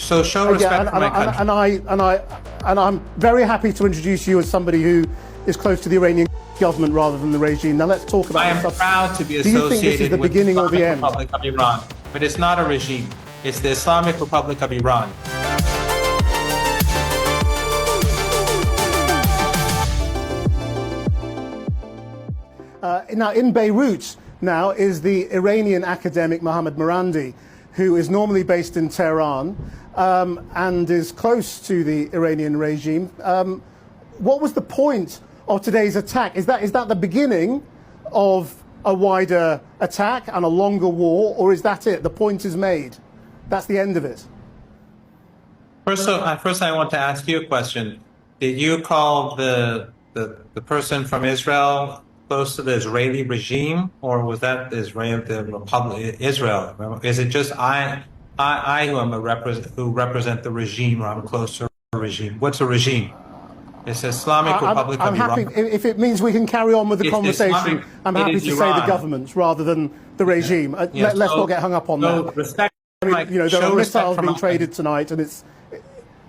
So show respect for my country. And I'm very happy to introduce you as somebody who is close to the Iranian government rather than the regime. Now let's talk about. I am proud to be associated. Do you think this is the beginning or the end? Republic of Iran, but it's not a regime. It's the Islamic Republic of Iran. Now, in Beirut now is the Iranian academic Mohammad Marandi, who is normally based in Tehran and is close to the Iranian regime. What was the point of today's attack? Is that the beginning of a wider attack and a longer war, or is that it? The point is made. That's the end of it. First, I want to ask you a question. Did you call the person from Israel close to the Israeli regime, or was that the Republic Israel? Is it just I who represent the regime, or I'm close to a regime? What's a regime? It's the Islamic Republic of Iran. I'm happy if it means we can carry on with the conversation. I'm happy to say the government rather than the regime. Let's not get hung up on that. Respect. There are missiles being traded tonight, and it's.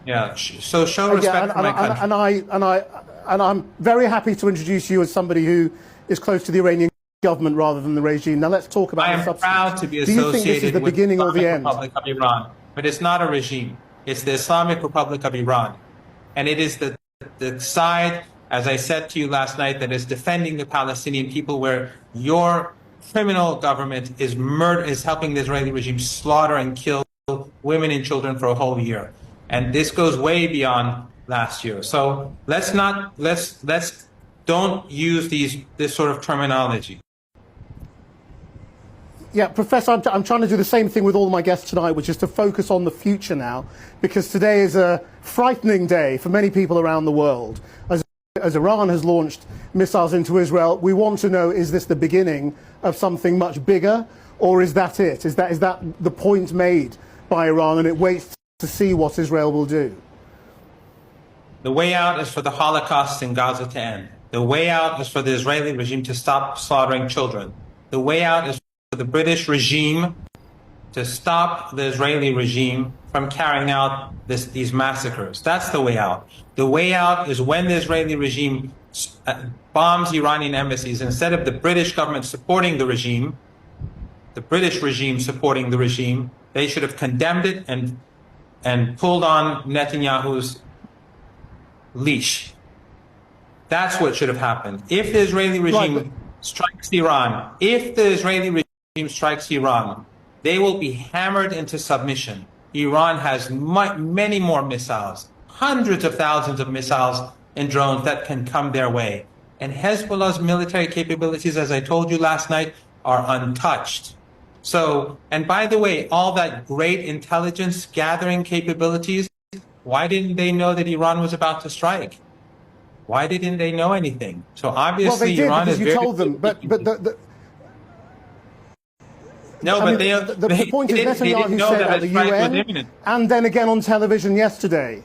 Yeah. So show respect for my country. And I'm very happy to introduce you as somebody who is close to the Iranian government rather than the regime. Now let's talk about. I am proud to be associated. Do you think this is the beginning or the end? Republic of Iran, but it's not a regime. It's the Islamic Republic of Iran, and it is the side, as I said to you last night, that is defending the Palestinian people, where your criminal government is helping the Israeli regime slaughter and kill women and children for a whole year, and this goes way beyond last year. So let's don't use this sort of terminology. Yeah, Professor, I'm trying to do the same thing with all my guests tonight, which is to focus on the future now, because today is a frightening day for many people around the world. As Iran has launched missiles into Israel, we want to know, is this the beginning of something much bigger, or is that it? Is that the point made by Iran, and it waits to see what Israel will do? The way out is for the Holocaust in Gaza to end. The way out is for the Israeli regime to stop slaughtering children. The way out is for the British regime to stop the Israeli regime from carrying out these massacres. That's the way out. The way out is when the Israeli regime bombs Iranian embassies, instead of the British government supporting the regime, the British regime supporting the regime, they should have condemned it and pulled on Netanyahu's leash. That's what should have happened. If the Israeli regime strikes Iran, they will be hammered into submission. Iran has many more missiles, hundreds of thousands of missiles and drones that can come their way. And Hezbollah's military capabilities, as I told you last night, are untouched. So, and by the way, all that great intelligence gathering capabilities, why didn't they know that Iran was about to strike? Why didn't they know anything? So obviously, well, they did, Iran is you very. Told them, but no, but the point is Netanyahu said at the UN, and then again on television yesterday,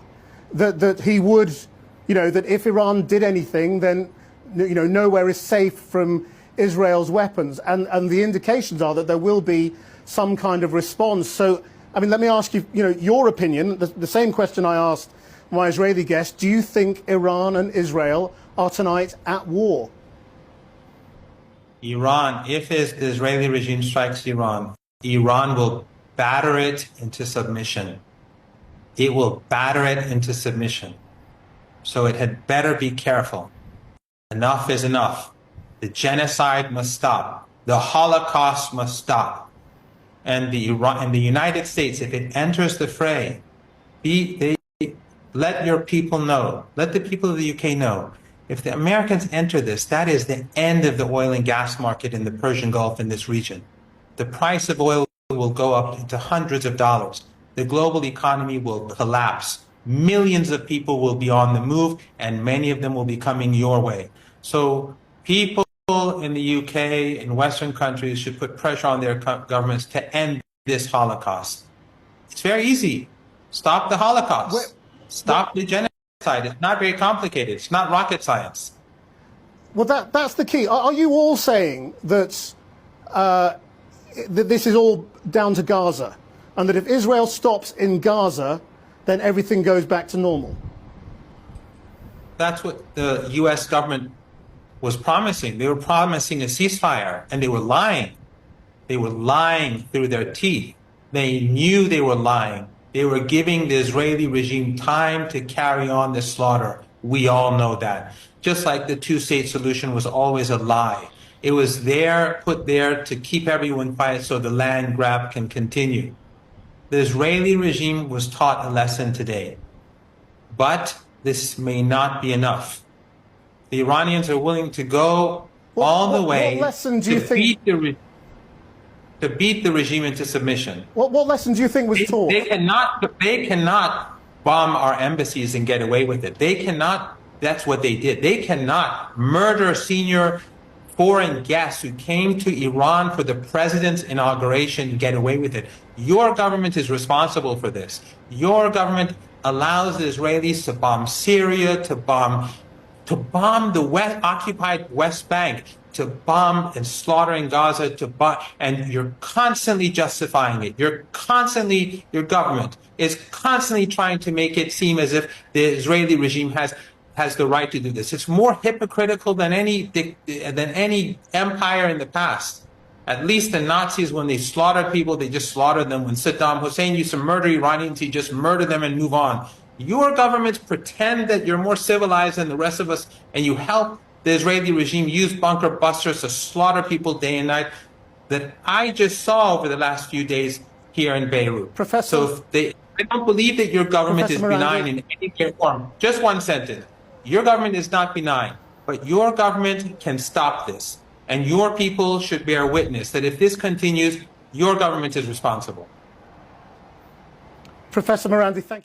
that he would, that if Iran did anything, then nowhere is safe from Israel's weapons, and the indications are that there will be some kind of response. So, I mean, let me ask you, your opinion. The same question I asked my Israeli guest. Do you think Iran and Israel are tonight at war? Iran, if the Israeli regime strikes Iran, Iran will batter it into submission. It will batter it into submission. So it had better be careful. Enough is enough. The genocide must stop. The Holocaust must stop. And the United States, if it enters the fray, let your people know, let the people of the UK know, if the Americans enter this, that is the end of the oil and gas market in the Persian Gulf in this region. The price of oil will go up into hundreds of dollars. The global economy will collapse. Millions of people will be on the move, and many of them will be coming your way. So people in the UK and Western countries should put pressure on their governments to end this Holocaust. It's very easy. Stop the Holocaust. Stop the genocide. It's not very complicated. It's not rocket science. Well, that's the key. Are you all saying that this is all down to Gaza? and that if Israel stops in Gaza, then everything goes back to normal. That's what the U.S. government was promising. They were promising a ceasefire, and they were lying. They were lying through their teeth. They knew they were lying. They were giving the Israeli regime time to carry on the slaughter. We all know that. Just like the two-state solution was always a lie. It was there, put there to keep everyone quiet so the land grab can continue. The Israeli regime was taught a lesson today. But this may not be enough. The Iranians are willing to go all the way to beat the regime into submission. What lesson do you think was taught? They cannot bomb our embassies and get away with it. They cannot. That's what they did. They cannot murder senior foreign guests who came to Iran for the president's inauguration and get away with it. Your government is responsible for this. Your government allows the Israelis to bomb Syria, to bomb the occupied West Bank, to bomb and slaughter in Gaza, and you're constantly justifying it. Your government is constantly trying to make it seem as if the Israeli regime has the right to do this. It's more hypocritical than any empire in the past. At least the Nazis, when they slaughtered people, they just slaughtered them. When Saddam Hussein used to murder Iranians, he just murdered them and move on. Your governments pretend that you're more civilized than the rest of us, and you help the Israeli regime use bunker busters to slaughter people day and night that I just saw over the last few days here in Beirut. Professor, so I don't believe that your government is benign in any form. Just one sentence. Your government is not benign, but your government can stop this. And your people should bear witness that if this continues, your government is responsible. Professor Marandi, thank you.